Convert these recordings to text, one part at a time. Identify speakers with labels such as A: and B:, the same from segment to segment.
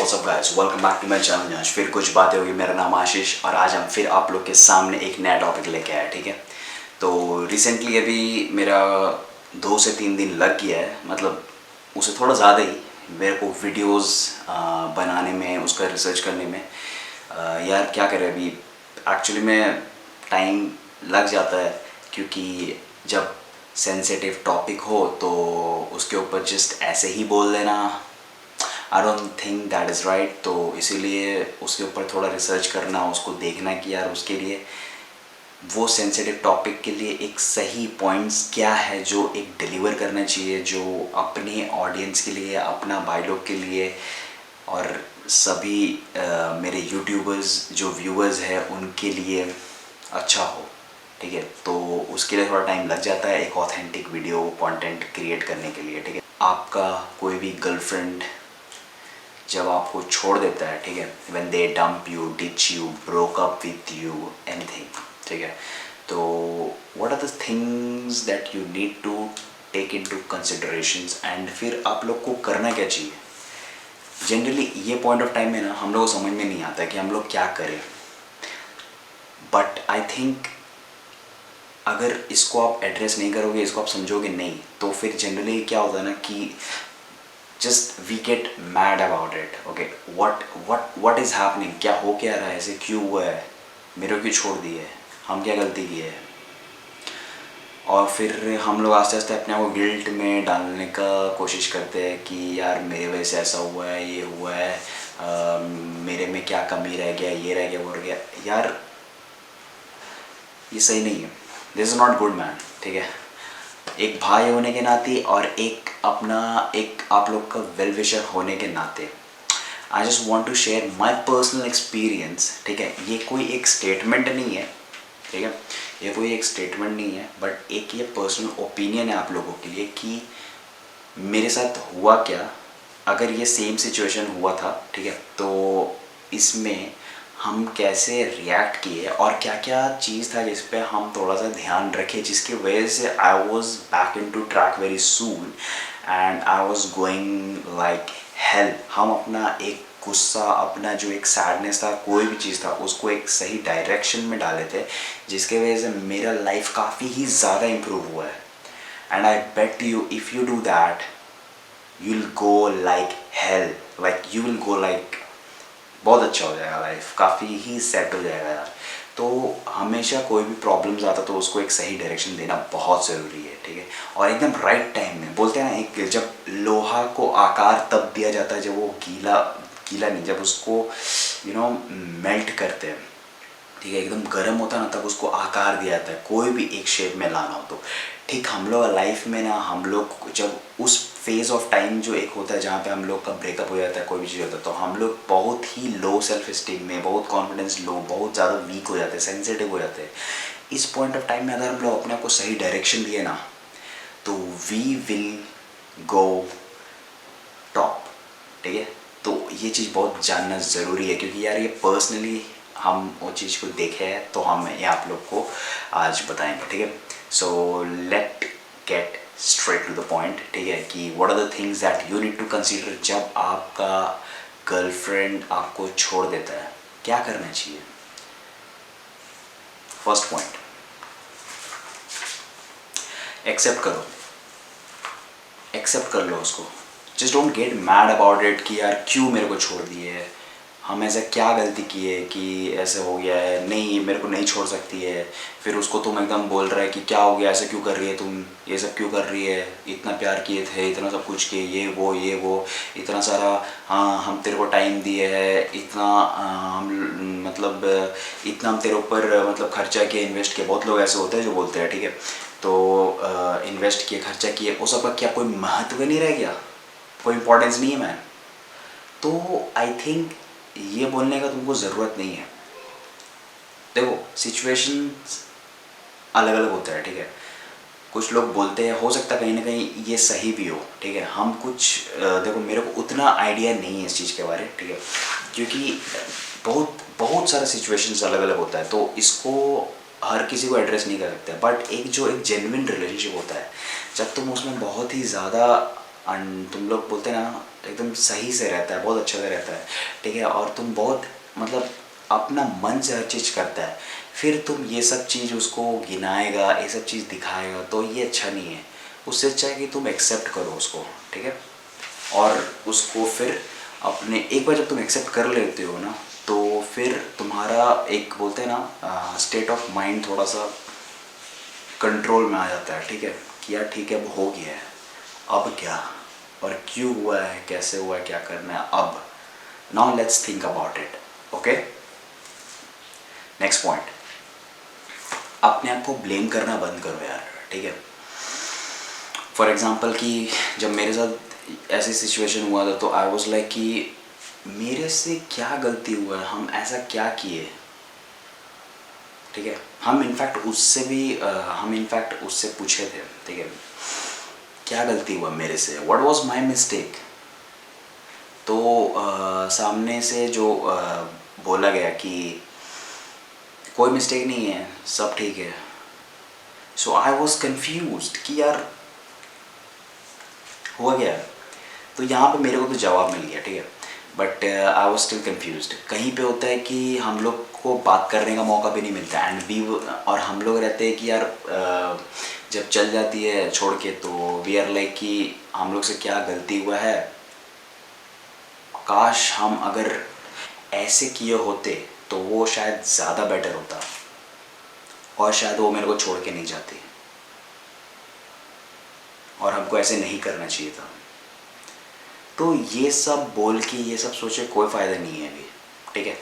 A: What's up guys, welcome back to my channel. आज फिर कुछ बातें होगी। मेरा नाम आशीष और आज हम फिर आप लोग के सामने एक नया टॉपिक लेके आए। ठीक है, तो रिसेंटली अभी मेरा 2 से 3 दिन लग गया है, मतलब उसे थोड़ा ज़्यादा ही मेरे को वीडियोस बनाने में, उसका रिसर्च करने में। यार क्या करें, अभी एक्चुअली में टाइम लग जाता है क्योंकि जब सेंसिटिव टॉपिक हो तो उसके ऊपर जस्ट ऐसे ही बोल देना I don't think that is right. तो इसीलिए उसके ऊपर थोड़ा रिसर्च करना, उसको देखना कि यार उसके लिए वो सेंसिटिव टॉपिक के लिए एक सही पॉइंट्स क्या है जो एक डिलीवर करना चाहिए, जो अपने ऑडियंस के लिए, अपना भाई लोग के लिए और सभी मेरे यूट्यूबर्स जो व्यूअर्स हैं उनके लिए अच्छा हो। ठीक है, तो उसके लिए थोड़ा टाइम लग जाता है एक ऑथेंटिक वीडियो कंटेंट क्रिएट करने के लिए। ठीक है, आपका कोई भी गर्लफ्रेंड जब आपको छोड़ देता है, ठीक है, when they dump you, ditch you, broke up with you, anything, ठीक है, तो what are the things that you need to take into considerations and फिर आप लोग को करना क्या चाहिए। जनरली ये पॉइंट ऑफ टाइम में ना हम लोग को समझ में नहीं आता कि हम लोग क्या करें, बट आई थिंक अगर इसको आप एड्रेस नहीं करोगे, इसको आप समझोगे नहीं, तो फिर जनरली क्या होता है ना कि just we get mad about it. Okay, what is happening, क्या हो क्या रहा है, ऐसे क्यों हुआ है, मेरे को क्यों छोड़ दिए है, हम क्या गलती की है। और फिर हम लोग आस्ते आस्ते अपने आप को गिल्ट में डालने का कोशिश करते हैं कि यार मेरे वजह से ऐसा हुआ है, ये हुआ है, मेरे में क्या कमी रह गया, ये रह गया, वो रह गया। यार ये सही नहीं है, this is not good man. ठीक है, एक भाई होने के नाते और एक अपना एक आप लोग का वेल विशर होने के नाते I just want to share my personal experience. ठीक है, ये कोई एक स्टेटमेंट नहीं है, ठीक है, ये कोई एक स्टेटमेंट नहीं है, बट एक ये पर्सनल ओपिनियन है आप लोगों के लिए कि मेरे साथ हुआ क्या, अगर ये सेम सिचुएशन हुआ था, ठीक है, तो इसमें हम कैसे रिएक्ट किए और क्या क्या चीज़ था जिस पे हम थोड़ा सा ध्यान रखें, जिसकी वजह से I was back into track very soon and I was going like help. हम अपना एक गुस्सा, अपना जो एक सैडनेस था, कोई भी चीज़ था, उसको एक सही डायरेक्शन में डाले थे, जिसके वजह से मेरा लाइफ काफ़ी ही ज़्यादा इम्प्रूव हुआ है। And I bet you if you do that you will go like hell, like you will go like बहुत अच्छा हो जाएगा, लाइफ काफ़ी ही सेट हो जाएगा यार। तो हमेशा कोई भी प्रॉब्लम्स आता तो उसको एक सही डायरेक्शन देना बहुत ज़रूरी है। ठीक है, और एकदम राइट टाइम में बोलते हैं ना, एक जब लोहा को आकार तब दिया जाता है जब वो गीला गीला नहीं, जब उसको मेल्ट करते हैं, ठीक है, एकदम गर्म होता है ना, तब उसको आकार दिया जाता है, कोई भी एक शेप में लाना हो तो। ठीक हम लोग लाइफ में ना, हम लोग जब उस फेज़ ऑफ टाइम जो एक होता है जहाँ पे हम लोग का ब्रेकअप हो जाता है, कोई भी चीज़ होता है, तो हम लोग बहुत ही लो सेल्फ स्टीम में, बहुत कॉन्फिडेंस लो, बहुत ज़्यादा वीक हो जाते हैं, सेंसिटिव हो जाते हैं। इस पॉइंट ऑफ टाइम में अगर हम लोग अपने आप को सही डायरेक्शन दिए ना, तो वी विल गो टॉप। ठीक है, तो ये चीज़ बहुत जानना ज़रूरी है क्योंकि यार ये पर्सनली हम वो चीज़ को देखे हैं, तो हम ये आप लोग को आज बताएंगे। ठीक है, so let get straight to the point. ठीक है, कि what are the things that you need to consider जब आपका गर्लफ्रेंड आपको छोड़ देता है, क्या करना चाहिए। फर्स्ट पॉइंट, एक्सेप्ट करो, एक्सेप्ट कर लो उसको। Just don't get mad about it कि यार क्यों मेरे को छोड़ दिए है, हम ऐसा क्या गलती की है कि ऐसे हो गया है, नहीं मेरे को नहीं छोड़ सकती है। फिर उसको तुम एकदम बोल रहा है कि क्या हो गया, ऐसा क्यों कर रही है तुम, ये सब क्यों कर रही है, इतना प्यार किए थे, इतना सब कुछ किए, ये वो इतना सारा, हाँ हम तेरे को टाइम दिए है, इतना हम मतलब इतना हम तेरे ऊपर मतलब खर्चा किया, इन्वेस्ट किया। बहुत लोग ऐसे होते हैं जो बोलते हैं, ठीक है, तो इन्वेस्ट किए, खर्चा किए, वो सब का क्या कोई महत्व नहीं रह गया, कोई इंपॉर्टेंस नहीं है मैन। तो आई थिंक ये बोलने का तुमको ज़रूरत नहीं है। देखो सिचुएशन अलग अलग होता है, ठीक है, कुछ लोग बोलते हैं, हो सकता है कहीं ना कहीं ये सही भी हो, ठीक है, हम कुछ देखो मेरे को उतना आइडिया नहीं है इस चीज़ के बारे में, ठीक है, क्योंकि बहुत बहुत सारा सिचुएशंस अलग अलग होता है, तो इसको हर किसी को एड्रेस नहीं कर सकते। बट एक जो एक जेन्युइन रिलेशनशिप होता है, जब तुम उसमें बहुत ही ज़्यादा एंड तुम लोग बोलते हैं ना एकदम सही से रहता है, बहुत अच्छे से रहता है, ठीक है, और तुम बहुत मतलब अपना मन से हर चीज़ करता है, फिर तुम ये सब चीज़ उसको गिनाएगा, ये सब चीज़ दिखाएगा, तो ये अच्छा नहीं है। उससे अच्छा है कि तुम एक्सेप्ट करो उसको, ठीक है, और उसको फिर अपने एक बार जब तुम एक्सेप्ट कर लेते हो ना, तो फिर तुम्हारा एक बोलते हैं ना स्टेट ऑफ माइंड थोड़ा सा कंट्रोल में आ जाता है, ठीक है, कि यार ठीक है अब हो गया है, अब क्या और क्यों हुआ है, कैसे हुआ है, क्या करना है अब। Now let's think about it. Okay, next point, अपने आप को ब्लेम करना बंद करो यार, ठीक है। फॉर एग्जाम्पल कि जब मेरे साथ ऐसी सिचुएशन हुआ था तो आई वॉज लाइक कि मेरे से क्या गलती हुआ है, हम ऐसा क्या किए, ठीक है। हम इनफैक्ट उससे पूछे थे, ठीक है, क्या गलती हुआ मेरे से, व्हाट वाज माय मिस्टेक। तो सामने से जो बोला गया कि कोई मिस्टेक नहीं है, सब ठीक है। सो आई वॉज कन्फ्यूज्ड कि यार हुआ गया। तो यहाँ पे मेरे को तो जवाब मिल गया, ठीक है, but I was still confused. कहीं पे होता है कि हम लोग को बात करने का मौका भी नहीं मिलता, एंड वी और हम लोग रहते हैं कि यार जब चल जाती है छोड़ के तो वी आर लाइक कि हम लोग से क्या गलती हुआ है, काश हम अगर ऐसे किए होते तो वो शायद ज़्यादा बेटर होता, और शायद वो मेरे को छोड़ के नहीं जाती, और हमको ऐसे नहीं करना चाहिए था। तो ये सब बोल के, ये सब सोचे कोई फ़ायदा नहीं है अभी, ठीक है।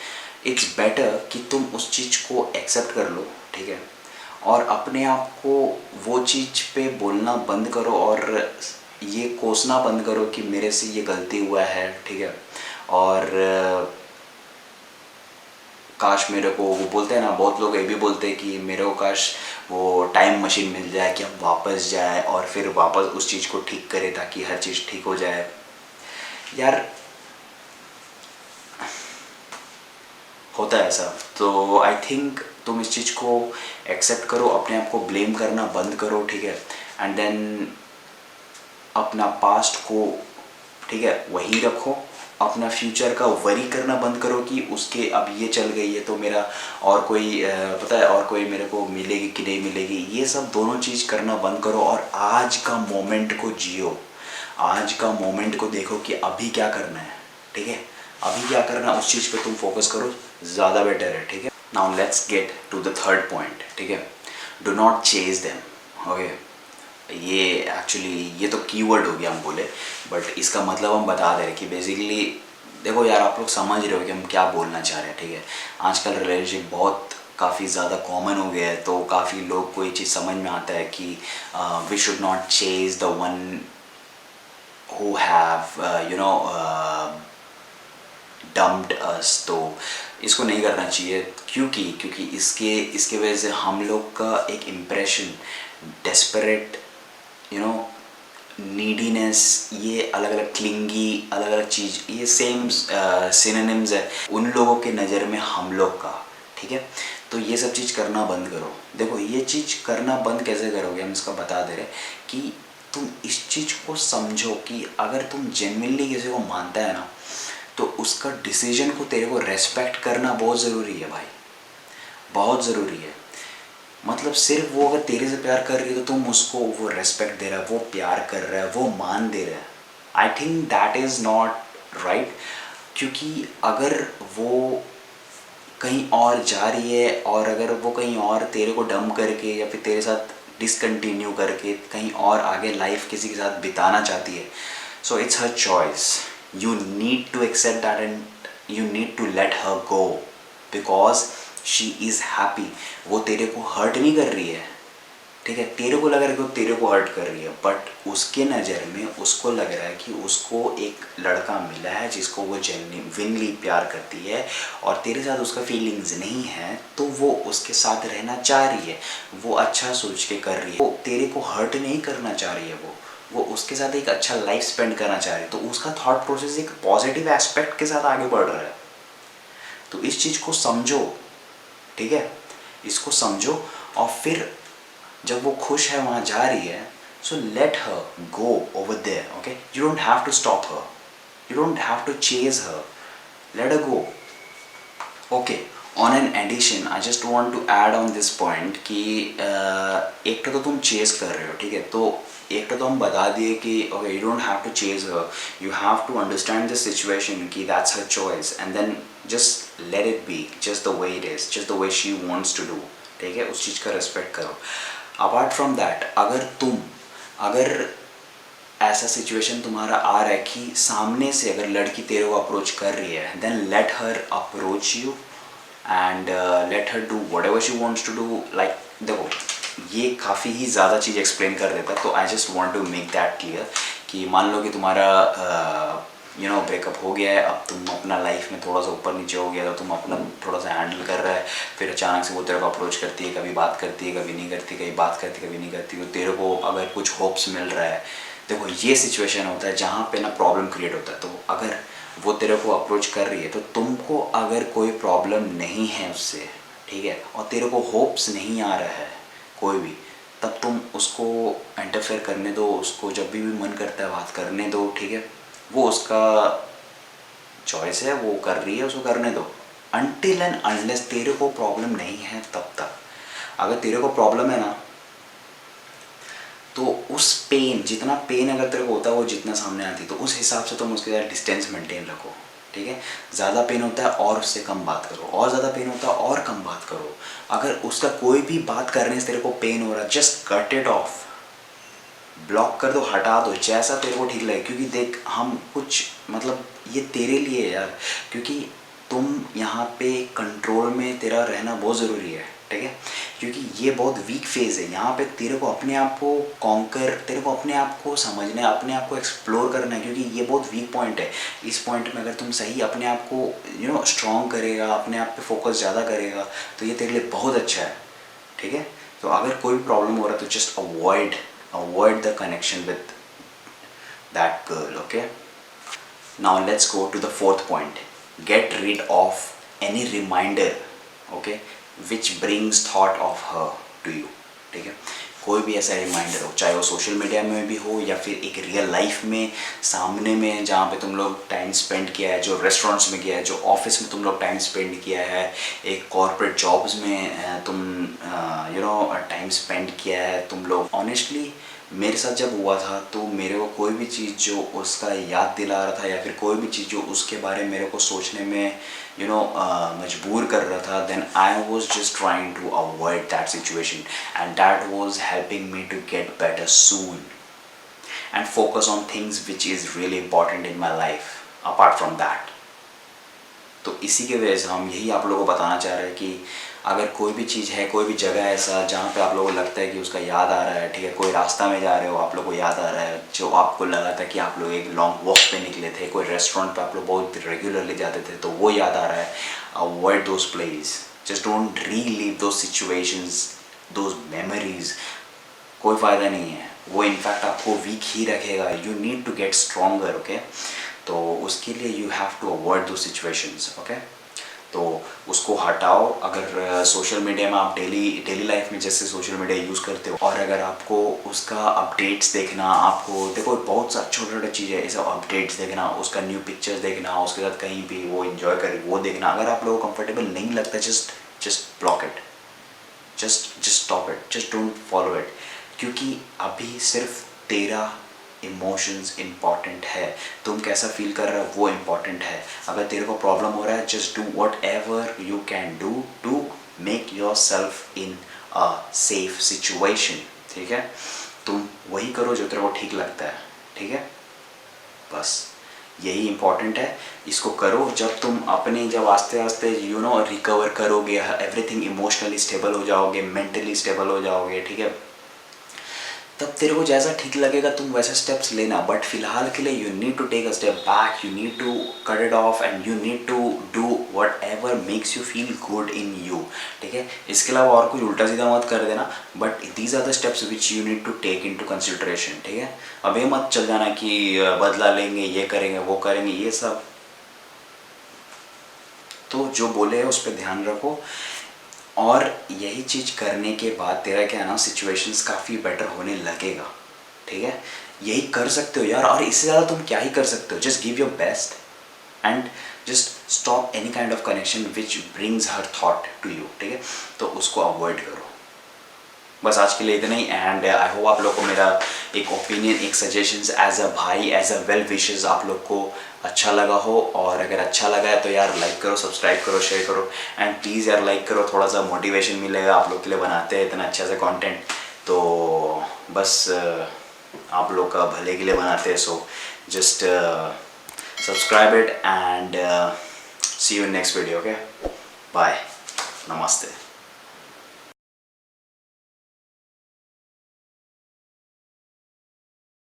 A: इट्स बेटर कि तुम उस चीज़ को एक्सेप्ट कर लो, ठीक है, और अपने आप को वो चीज़ पे बोलना बंद करो, और ये कोसना बंद करो कि मेरे से ये गलती हुआ है, ठीक है, और काश मेरे को, वो बोलते हैं ना, बहुत लोग ये भी बोलते हैं कि मेरे को काश वो टाइम मशीन मिल जाए कि हम वापस जाए और फिर वापस उस चीज़ को ठीक करें ताकि हर चीज़ ठीक हो जाए। यार होता है ऐसा, तो आई थिंक तुम इस चीज़ को एक्सेप्ट करो, अपने आप को ब्लेम करना बंद करो, ठीक है, एंड देन अपना पास्ट को, ठीक है, वही रखो। अपना फ्यूचर का वरी करना बंद करो कि उसके अब ये चल गई है तो मेरा और कोई पता है और कोई मेरे को मिलेगी कि नहीं मिलेगी, ये सब दोनों चीज़ करना बंद करो, और आज का मोमेंट को जियो। आज का मोमेंट को देखो कि अभी क्या करना है, ठीक है, अभी क्या करना है उस चीज़ पे तुम फोकस करो, ज़्यादा बेटर है, ठीक है। Now let's get to the third point, ठीक है, do not chase them. Okay, ये एक्चुअली ये तो कीवर्ड हो गया हम बोले, बट इसका मतलब हम बता दे रहे कि बेसिकली देखो यार, आप लोग समझ रहे हो कि हम क्या बोलना चाह रहे हैं, ठीक है। आजकल रिलेशनशिप बहुत काफ़ी ज़्यादा कॉमन हो गया है, तो काफ़ी लोग को ये चीज़ समझ में आता है कि we should not chase the one who have dumped us. तो इसको नहीं करना चाहिए, क्योंकि इसके इसके वजह से हम लोग का एक इम्प्रेशन डेस्परेट, नीडीनेस, ये अलग अलग क्लिंगी, अलग अलग चीज़, ये सेम सिनोनिम्स है उन लोगों के नज़र में हम लोग का, ठीक है। तो ये सब चीज़ करना बंद करो। देखो ये चीज़ करना बंद कैसे करोगे, हम इसका बता दे रहे कि तुम इस चीज़ को समझो कि अगर तुम जेन्युइनली किसी को मानता है ना, तो उसका डिसीजन को तेरे को रेस्पेक्ट करना बहुत ज़रूरी है भाई, बहुत ज़रूरी है। मतलब सिर्फ वो अगर तेरे से प्यार कर रही है तो तुम उसको वो रेस्पेक्ट दे रहा है, वो प्यार कर रहा है, वो मान दे रहा है। I think that is not right, क्योंकि अगर वो कहीं और जा रही है और अगर वो कहीं और तेरे को डंप करके या फिर तेरे साथ डिसकंटिन्यू करके कहीं और आगे लाइफ किसी के साथ बिताना चाहती है, so it's her choice. You need to accept that and you need to let her go, because she is happy. वो तेरे को हर्ट नहीं कर रही है, ठीक है, तेरे को लग रहा है कि वो तेरे को हर्ट कर रही है, बट उसके नज़र में उसको लग रहा है कि उसको एक लड़का मिला है जिसको वो जेन्युइनली प्यार करती है और तेरे साथ उसका फीलिंग्स नहीं है, तो वो उसके साथ रहना चाह रही है, वो अच्छा सोच के कर रही है, वो तेरे को हर्ट नहीं करना चाह रही है, वो उसके साथ एक अच्छा लाइफ स्पेंड करना चाह रही है, तो उसका थॉट प्रोसेस एक पॉजिटिव एस्पेक्ट के साथ आगे बढ़ रहा है। तो इस चीज़ को समझो, ठीक है, इसको समझो, और फिर जब वो खुश है वहाँ जा रही है So let her go over there, okay? You don't have to stop her. You don't have to chase her. Let her go. Okay. On an addition, I just want to add on this point कि एक तो तुम chess कर रहे हो, ठीक है? तो एक तो हम बता दिए कि okay, you don't have to chase her. You have to understand the situation कि that's her choice, and then just let it be, just the way it is, just the way she wants to do. ठीक है? उस चीज़ का respect करो. Apart from that, अगर ऐसा situation तुम्हारा आ रहा है कि सामने से अगर लड़की तेरे को अप्रोच कर रही है, then let her approach you and let her do whatever she wants to do. Like देखो, ये काफ़ी ही ज़्यादा चीज़ एक्सप्लेन कर देता है, तो I just want to make that clear कि मान लो कि तुम्हारा ब्रेकअप हो गया है, अब तुम अपना लाइफ में थोड़ा सा ऊपर नीचे हो गया, तो तुम अपना थोड़ा सा हैंडल कर रहा है, फिर अचानक से वो तेरे को अप्रोच करती है, कभी बात करती है, कभी नहीं करती, कभी बात करती, कभी नहीं करती, तो तेरे को अगर कुछ होप्स मिल रहा है. देखो, ये सिचुएशन होता है जहाँ पे ना प्रॉब्लम क्रिएट होता है. तो अगर वो तेरे को अप्रोच कर रही है, तो तुमको अगर कोई प्रॉब्लम नहीं है उससे, ठीक है, और तेरे को होप्स नहीं आ रहा है कोई भी, तब तुम उसको इंटरफेयर करने दो. उसको जब भी मन करता है बात करने दो, ठीक है. वो उसका चॉइस है, वो कर रही है, उसको करने दो. अनटिल एंड अनलेस तेरे को प्रॉब्लम नहीं है तब तक. अगर तेरे को प्रॉब्लम है ना, तो उस पेन, जितना पेन अगर तेरे को होता है वो जितना सामने आती, तो उस हिसाब से तुम उसके साथ डिस्टेंस मेंटेन रखो, ठीक है. ज़्यादा पेन होता है और उससे कम बात करो, और ज़्यादा पेन होता है और कम बात करो. अगर उसका कोई भी बात करने से तेरे को पेन हो रहा है, just cut it of, block कर दो, हटा दो, जैसा तेरे को ठीक लगे. क्योंकि देख, हम कुछ मतलब ये तेरे लिए है यार, क्योंकि तुम यहाँ पे कंट्रोल में तेरा रहना बहुत ज़रूरी है, ठीक है. क्योंकि ये बहुत वीक फेज़ है. यहाँ पे तेरे को अपने आप को कॉन्कर, तेरे को अपने आप को समझना है, अपने आप को एक्सप्लोर करना है, क्योंकि ये बहुत वीक पॉइंट है. इस पॉइंट में अगर तुम सही अपने आप को स्ट्रॉन्ग करेगा, अपने आप पे फोकस ज़्यादा करेगा, तो ये तेरे लिए बहुत अच्छा है, ठीक है. तो अगर कोई प्रॉब्लम हो रहा है तो just avoid the connection with that girl, okay. Now let's go to the fourth point. Get rid of any reminder, okay, which brings thought of her to you, ठीक है. कोई भी ऐसा रिमाइंडर हो, चाहे वो सोशल मीडिया में भी हो या फिर एक रियल लाइफ में सामने में, जहाँ पे तुम लोग टाइम स्पेंड किया है, जो रेस्टोरेंट्स में किया है, जो ऑफिस में तुम लोग टाइम स्पेंड किया है, एक कॉर्पोरेट जॉब्स में तुम टाइम स्पेंड किया है तुम लोग. ऑनेस्टली मेरे साथ जब हुआ था, तो मेरे को कोई भी चीज़ जो उसका याद दिला रहा था, या फिर कोई भी चीज़ जो उसके बारे में मेरे को सोचने में मजबूर कर रहा था, then I was just trying to avoid that situation, and that was helping me to get better soon and focus on things which is really important in my life apart from that. तो इसी के वजह से हम यही आप लोगों को बताना चाह रहे हैं कि अगर कोई भी चीज़ है, कोई भी जगह ऐसा जहाँ पे आप लोगों को लगता है कि उसका याद आ रहा है, ठीक है, कोई रास्ता में जा रहे हो, आप लोग को याद आ रहा है, जो आपको लगा था कि आप लोग एक लॉन्ग वॉक पे निकले थे, कोई रेस्टोरेंट पे आप लोग बहुत रेगुलरली जाते थे, तो वो याद आ रहा है, avoid those place. Just don't relive those situations, those memories. कोई फ़ायदा नहीं है, वो इनफैक्ट आपको वीक ही रखेगा. You need to get stronger, okay. तो उसके लिए you have to avoid those situations, okay. तो उसको हटाओ. अगर सोशल मीडिया में आप डेली लाइफ में जैसे सोशल मीडिया यूज़ करते हो, और अगर आपको उसका अपडेट्स देखना, आपको देखो बहुत सा छोटा छोटा चीज़ है, ये सब अपडेट्स देखना, उसका न्यू पिक्चर्स देखना, उसके साथ कहीं भी वो इन्जॉय करे वो देखना, अगर आप लोगों को कंफर्टेबल नहीं लगता, just block it, just stop it, just don't follow it. क्योंकि अभी सिर्फ तेरा इमोशंस इम्पॉर्टेंट है, तुम कैसा फील कर रहे हो वो इम्पॉर्टेंट है. अगर तेरे को प्रॉब्लम हो रहा है, just do whatever you can do to make yourself in a safe situation, ठीक है. तुम वही करो जो तेरे को ठीक लगता है, ठीक है. बस यही इम्पॉर्टेंट है, इसको करो. जब आस्ते आस्ते रिकवर करोगे, एवरीथिंग इमोशनली स्टेबल हो जाओगे, मेंटली स्टेबल हो जाओगे, ठीक है, तब तेरे को जैसा ठीक लगेगा तुम वैसे स्टेप्स लेना. बट फिलहाल के लिए you need to take a step back, you need to cut it off, and you need to do whatever makes you feel good in you, ठीक है. इसके अलावा और कुछ उल्टा सीधा मत कर देना. But these are the steps which you need to take into consideration, ठीक है. अब ये मत चल जाना कि बदला लेंगे, ये करेंगे, वो करेंगे, ये सब तो जो बोले है उस पर ध्यान रखो. और यही चीज़ करने के बाद तेरा क्या है ना, सिचुएशंस काफ़ी बेटर होने लगेगा, ठीक है, यही कर सकते हो यार, और इससे ज़्यादा तुम क्या ही कर सकते हो। Just give your best and just stop any kind of connection which brings her thought to you, ठीक है, तो उसको अवॉइड करो। बस आज के लिए इतना ही, एंड आई होप आप लोग को मेरा एक ओपिनियन, एक सजेशंस एज अ भाई, एज अ वेल विशेस आप लोग को अच्छा लगा हो। और अगर अच्छा लगा है तो यार लाइक करो, सब्सक्राइब करो, शेयर करो, एंड प्लीज़ यार लाइक करो, थोड़ा सा मोटिवेशन मिलेगा आप लोग के लिए, बनाते हैं इतना अच्छा सा कंटेंट, तो बस आप लोग का भले के लिए बनाते हैं। So just subscribe it and see you in next video, okay, bye, नमस्ते।